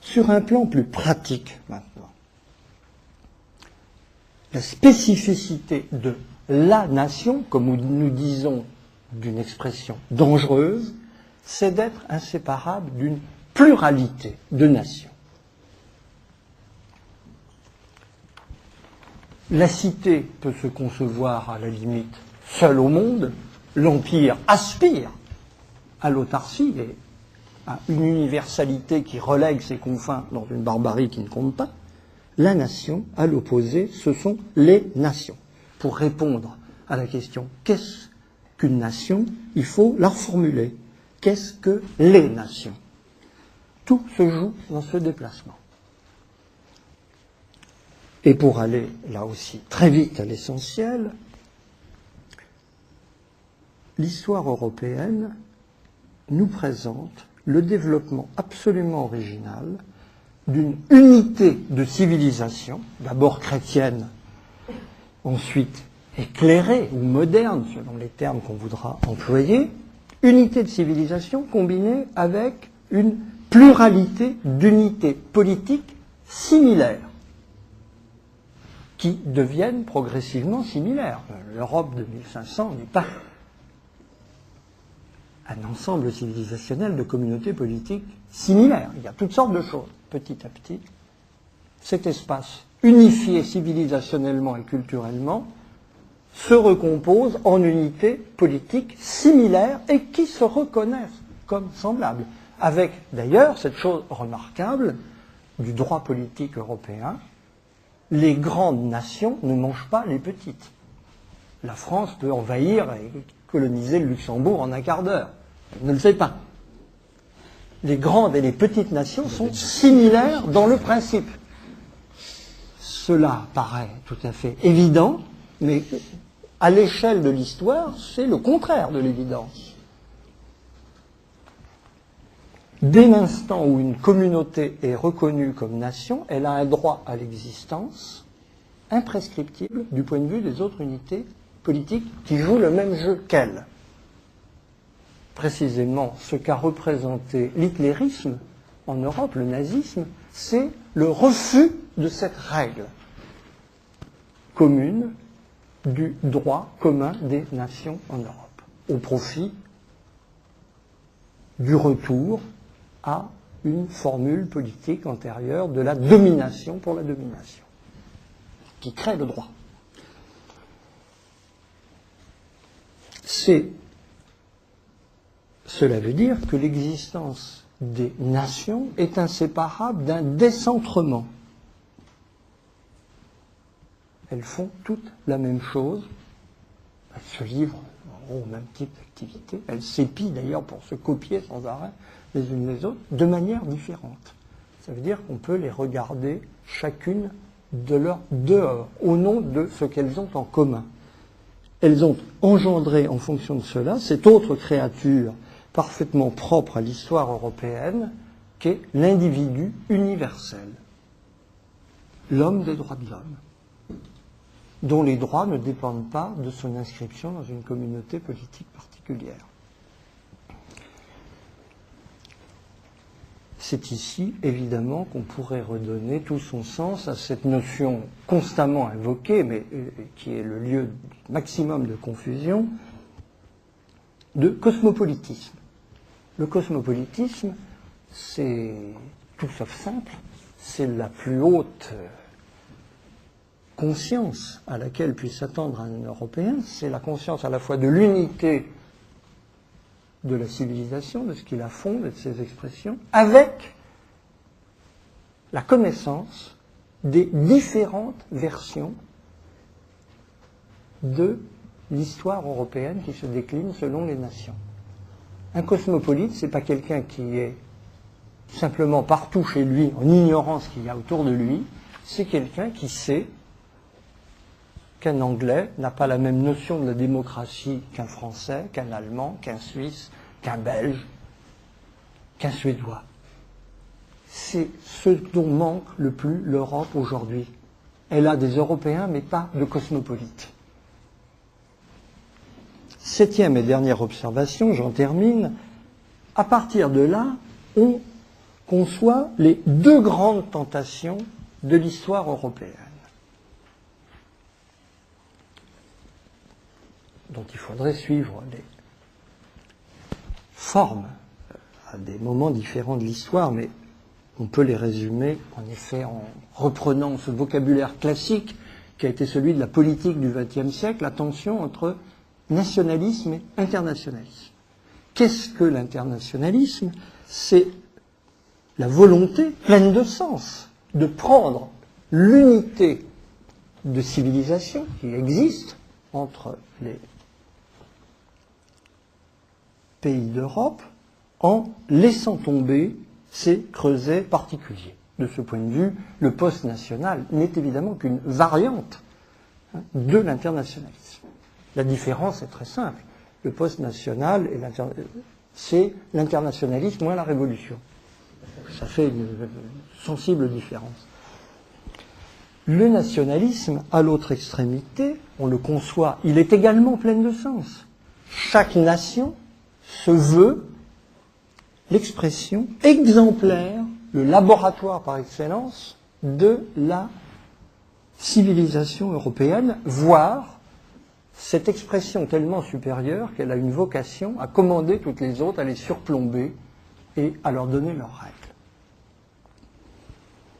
Sur un plan plus pratique maintenant, la spécificité de la nation, comme nous disons d'une expression dangereuse, c'est d'être inséparable d'une pluralité de nations. La cité peut se concevoir à la limite seule au monde, l'empire aspire à l'autarcie et à une universalité qui relègue ses confins dans une barbarie qui ne compte pas. La nation, à l'opposé, ce sont les nations. Pour répondre à la question « qu'est-ce qu'une nation ?», il faut la reformuler. Qu'est-ce que les nations ? Tout se joue dans ce déplacement. Et pour aller, là aussi, très vite à l'essentiel, l'histoire européenne nous présente le développement absolument original d'une unité de civilisation, d'abord chrétienne, ensuite éclairée ou moderne, selon les termes qu'on voudra employer, unité de civilisation combinée avec une pluralité d'unités politiques similaires, qui deviennent progressivement similaires. L'Europe de 1500 n'est pas un ensemble civilisationnel de communautés politiques similaires. Il y a toutes sortes de choses. Petit à petit, cet espace unifié civilisationnellement et culturellement se recompose en unités politiques similaires et qui se reconnaissent comme semblables. Avec d'ailleurs cette chose remarquable du droit politique européen, les grandes nations ne mangent pas les petites. La France peut envahir et coloniser le Luxembourg en un quart d'heure. Elle ne le fait pas. Les grandes et les petites nations sont similaires dans le principe. Cela paraît tout à fait évident, mais à l'échelle de l'histoire, c'est le contraire de l'évidence. Dès l'instant où une communauté est reconnue comme nation, elle a un droit à l'existence imprescriptible du point de vue des autres unités politiques qui jouent le même jeu qu'elle. Précisément, ce qu'a représenté l'hitlérisme en Europe, le nazisme, c'est le refus de cette règle commune du droit commun des nations en Europe, au profit du retour à une formule politique antérieure de la domination pour la domination, qui crée le droit. Cela veut dire que l'existence des nations est inséparable d'un décentrement. Elles font toutes la même chose, elles se livrent au même type d'activité, elles s'épient d'ailleurs pour se copier sans arrêt les unes les autres, de manière différente. Ça veut dire qu'on peut les regarder chacune de leur dehors, au nom de ce qu'elles ont en commun. Elles ont engendré, en fonction de cela, cette autre créature parfaitement propre à l'histoire européenne, qu'est l'individu universel, l'homme des droits de l'homme, dont les droits ne dépendent pas de son inscription dans une communauté politique particulière. C'est ici, évidemment, qu'on pourrait redonner tout son sens à cette notion constamment invoquée, mais qui est le lieu du maximum de confusion, de cosmopolitisme. Le cosmopolitisme, c'est tout sauf simple, c'est la plus haute conscience à laquelle puisse s'attendre un Européen, c'est la conscience à la fois de l'unité de la civilisation, de ce qui la fonde et de ses expressions, avec la connaissance des différentes versions de l'histoire européenne qui se décline selon les nations. Un cosmopolite, c'est pas quelqu'un qui est simplement partout chez lui en ignorant ce qu'il y a autour de lui, c'est quelqu'un qui sait qu'un Anglais n'a pas la même notion de la démocratie qu'un Français, qu'un Allemand, qu'un Suisse, qu'un Belge, qu'un Suédois. C'est ce dont manque le plus l'Europe aujourd'hui. Elle a des Européens, mais pas de cosmopolites. Septième et dernière observation, j'en termine. À partir de là, on conçoit les deux grandes tentations de l'histoire européenne, dont il faudrait suivre les formes à des moments différents de l'histoire, mais on peut les résumer en effet en reprenant ce vocabulaire classique qui a été celui de la politique du XXe siècle, la tension entre nationalisme et internationalisme. Qu'est-ce que l'internationalisme? C'est la volonté pleine de sens de prendre l'unité de civilisation qui existe entre les pays d'Europe en laissant tomber ces creusets particuliers. De ce point de vue, le post-national n'est évidemment qu'une variante de l'internationalisme. La différence est très simple. Le post-national, c'est l'internationalisme moins la révolution. Ça fait une sensible différence. Le nationalisme, à l'autre extrémité, on le conçoit, il est également plein de sens. Chaque nation se veut l'expression exemplaire, le laboratoire par excellence de la civilisation européenne, voire cette expression tellement supérieure qu'elle a une vocation à commander toutes les autres, à les surplomber et à leur donner leurs règles.